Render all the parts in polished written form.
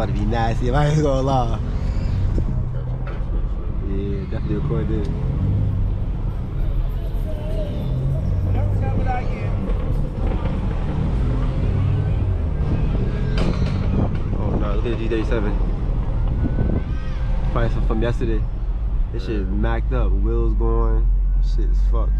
about to be nasty if I ain't gonna lie. Yeah, definitely record this. Oh no, look at the G37. Probably from yesterday. This shit is macked up, wheels going, shit is fucked.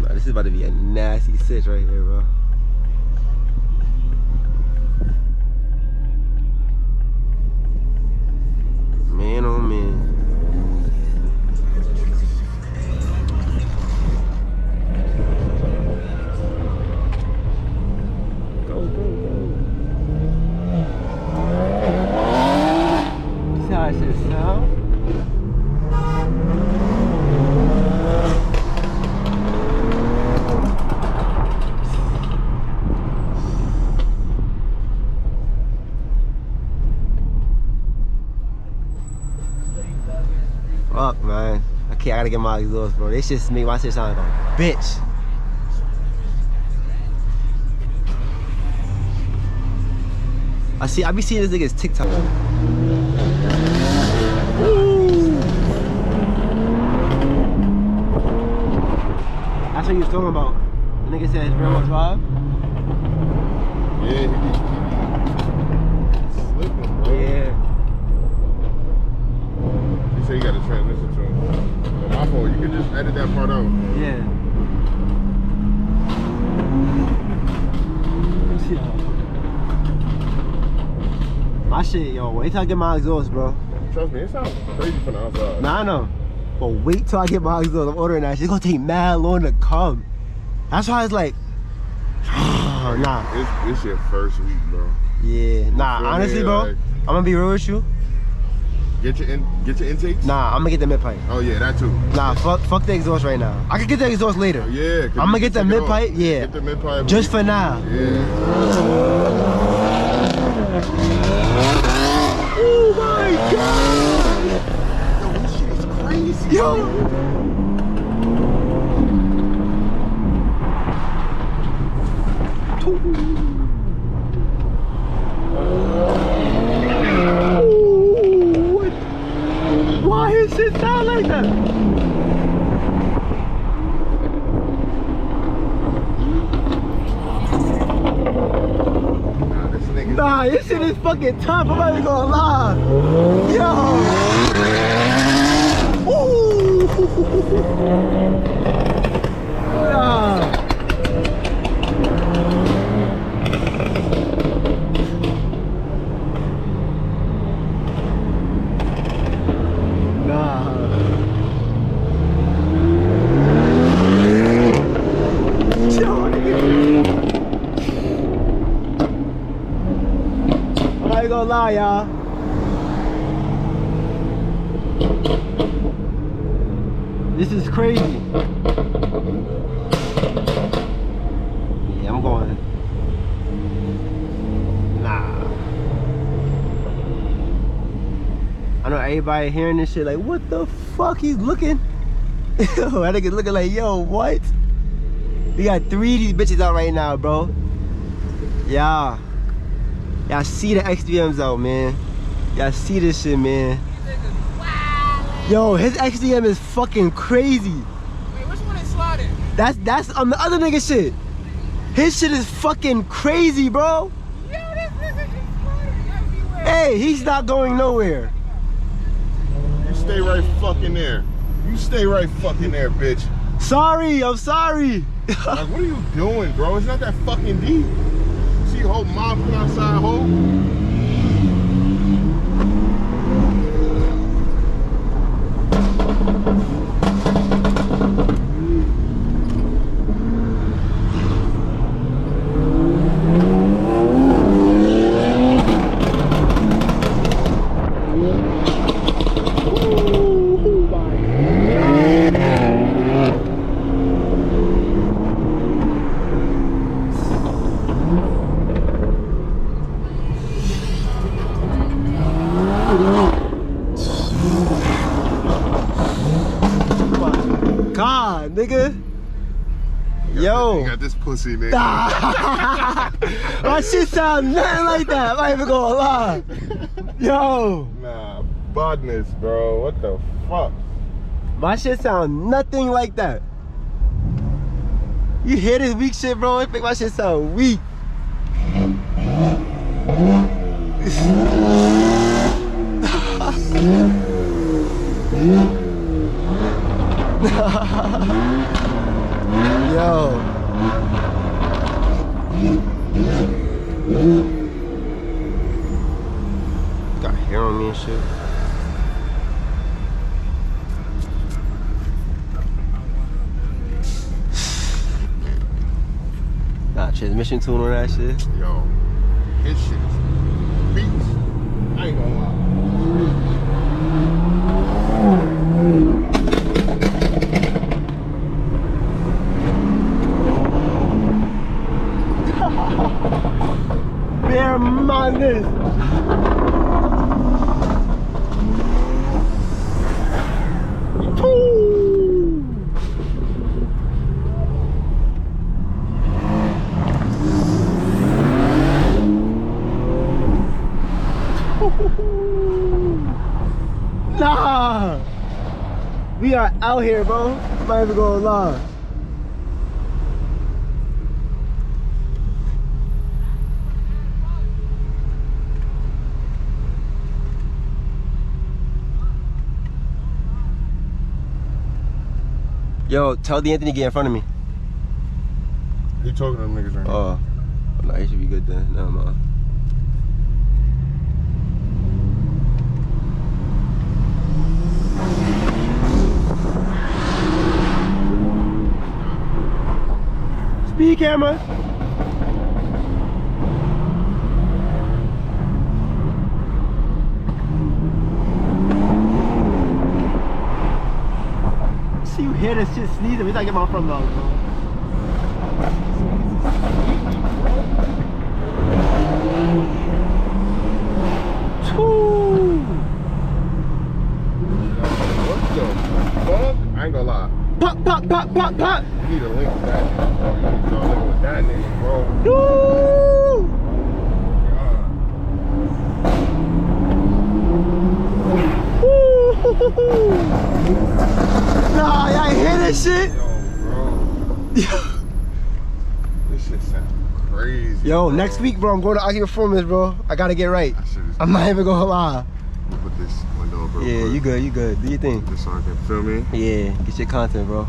Nah, this is about to be a nasty sitch right here, bro. Man, oh man. Go, go, go. See how that shit sound? Fuck, man. Okay, I gotta get my exhaust, bro. They just make my shit sound like a bitch. I be seeing this nigga's TikTok. Ooh. That's what you was talking about. The nigga said his grandma drive? Yeah, he's slipping, bro. Yeah. He said you got a transmission to him. My fault, you can just edit that part out. Yeah. My shit, yo, wait till I get my exhaust, bro. Trust me, it sounds crazy from the outside. Nah, I know. But wait till I get my exhaust. I'm ordering that shit. It's gonna take mad long to come. That's why it's like, nah. It's your first week, bro. Yeah, nah, honestly, bro, like, I'm gonna be real with you. Get your intakes? Nah, I'm gonna get the mid pipe. Oh yeah, that too. Nah, fuck the exhaust right now. I can get the exhaust later. Yeah. I'm gonna get the mid pipe, yeah. Get the mid pipe. Just for now. Yeah. Oh my god! Yo, this shit is crazy. Yo! Why his shit sound like that? Nah, this shit is fucking tough. I'm not even gonna lie. Yo! Ooh! Nah. I ain't gonna lie, y'all. This is crazy. Yeah, I'm going. Nah. I know everybody hearing this shit like, what the fuck? He's looking. That nigga's looking like, yo, what? We got 3 of these bitches out right now, bro. Yeah. Y'all see the X3Ms out, man. Y'all see this shit, man. Yo, his X3M is fucking crazy. Wait, which one is slotted? That's on the other nigga shit. His shit is fucking crazy, bro. Yo, this nigga is slotted everywhere. Hey, he's not going nowhere. You stay right fucking there. You stay right fucking there, bitch. Sorry, I'm sorry. Like, what are you doing, bro? It's not that fucking deep. See whole mob from outside, hole. God, nigga. Yo. You got this pussy, nigga. My shit sound nothing like that. I'm not even gonna lie. Yo. Nah, badness, bro. What the fuck? My shit sound nothing like that. You hear this weak shit, bro? I think my shit sound weak. Yo. Got hair on me and shit. Nah, transmission tune on that shit. Yo, his shit is beats. I ain't gonna lie. Bear madness. Nah, we are out here, bro. I'm not even gonna lie. Yo, tell the Anthony to get in front of me. He talking to them niggas right now. Oh, no, he should be good then. No, man. Speed camera. See you hear this shit sneezing. We gotta get my front log, bro. What the fuck? I ain't gonna lie. Pop, pop, pop, pop, pop. You need a link with that nigga, bro. You need to start linking with that nigga, bro. Woo! Nah, y'all hear this shit? Yo, bro. This shit sound crazy. Yo, bro. next week, bro, I'm going to argue performance, bro. I gotta get right. That shit is I'm not even gonna lie. I'll put this window up real Yeah, quick. you good, you good. Do your thing. Just so I can feel me. Yeah, get your content, bro.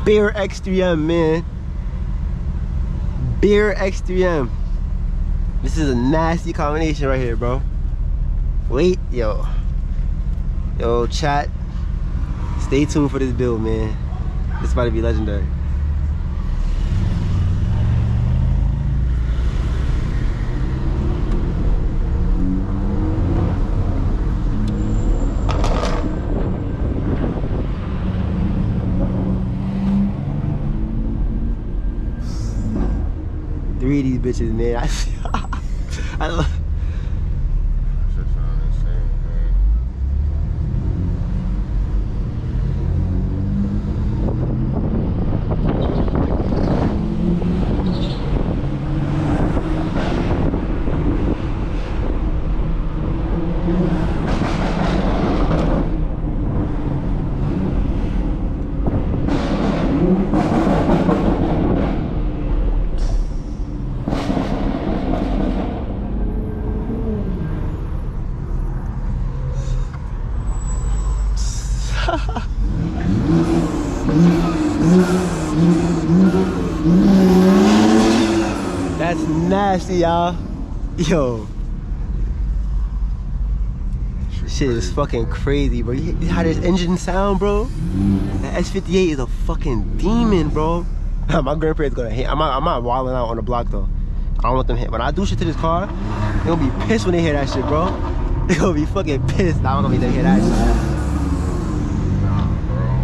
Beer X3M, man. Beer X3M. This is a nasty combination right here, bro. Wait, yo. Yo, chat. Stay tuned for this build, man. This about to be legendary. Three of these bitches, man. I love. That shit sound insane, man. That's nasty, y'all. Yo. Shit is fucking crazy, bro. You hear how this engine sound, bro? The S58 is a fucking demon, bro. My grandparents gonna hate. I'm not wilding out on the block though. I don't want them hit. When I do shit to this car, they gonna be pissed when they hear that shit, bro. They gonna be fucking pissed. I don't gonna make them hear that shit. Nah, bro.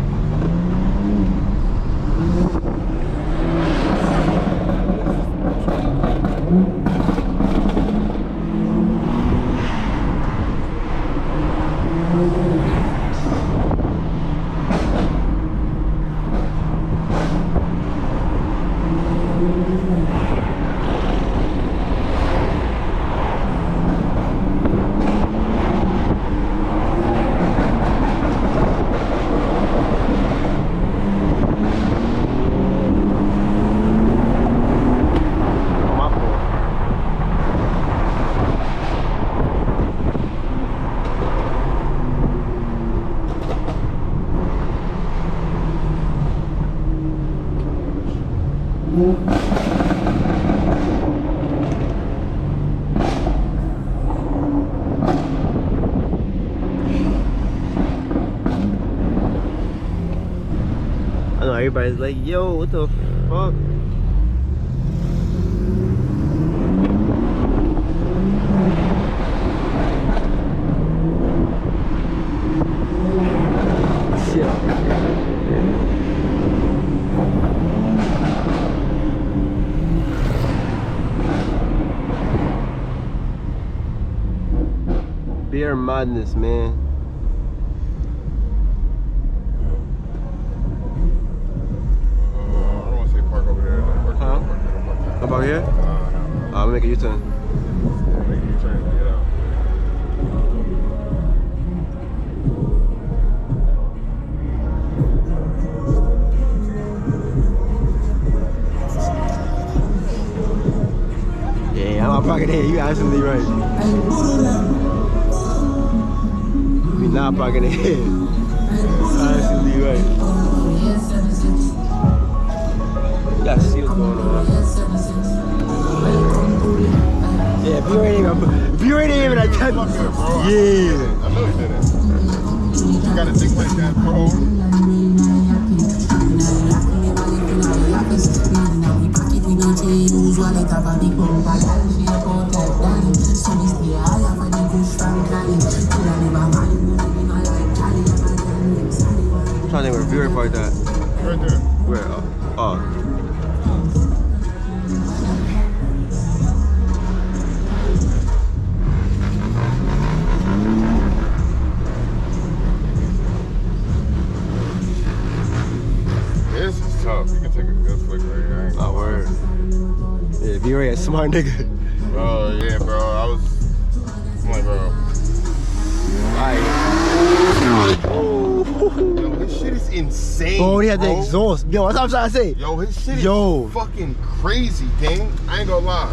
I know everybody's like, yo, what the fuck? Beer madness, man. I don't want to say park over there. Park Huh? Park About here? no. I'm making a U-turn. Yeah, make a U-turn and get out. Yeah, I'm parking here. You absolutely right. We not parking here. Absolutely right. You gotta see what's going on. Yeah, if you ain't even at 10. Fuck it, bro. Yeah. I know he did it. You gotta think like that, bro. I'm trying to think where viewer parked at. Right there. Where? Oh. This is tough. You can take a good flick right here. I ain't gonna Oh, word. lie. Yeah, viewer a smart nigga. Bro, yeah, bro. I'm like, bro. Yo, his shit is insane. Oh, he had the bro. exhaust. Yo, that's what I'm trying to say. Yo, his shit is Yo. fucking crazy, gang. I ain't gonna lie.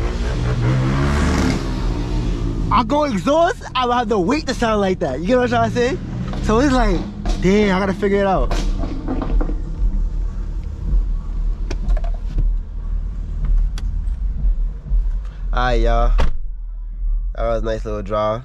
I go exhaust, I will have to wait to sound like that. You get what I'm trying to say? So it's like, damn, I gotta figure it out. Alright, y'all. That was a nice little drive.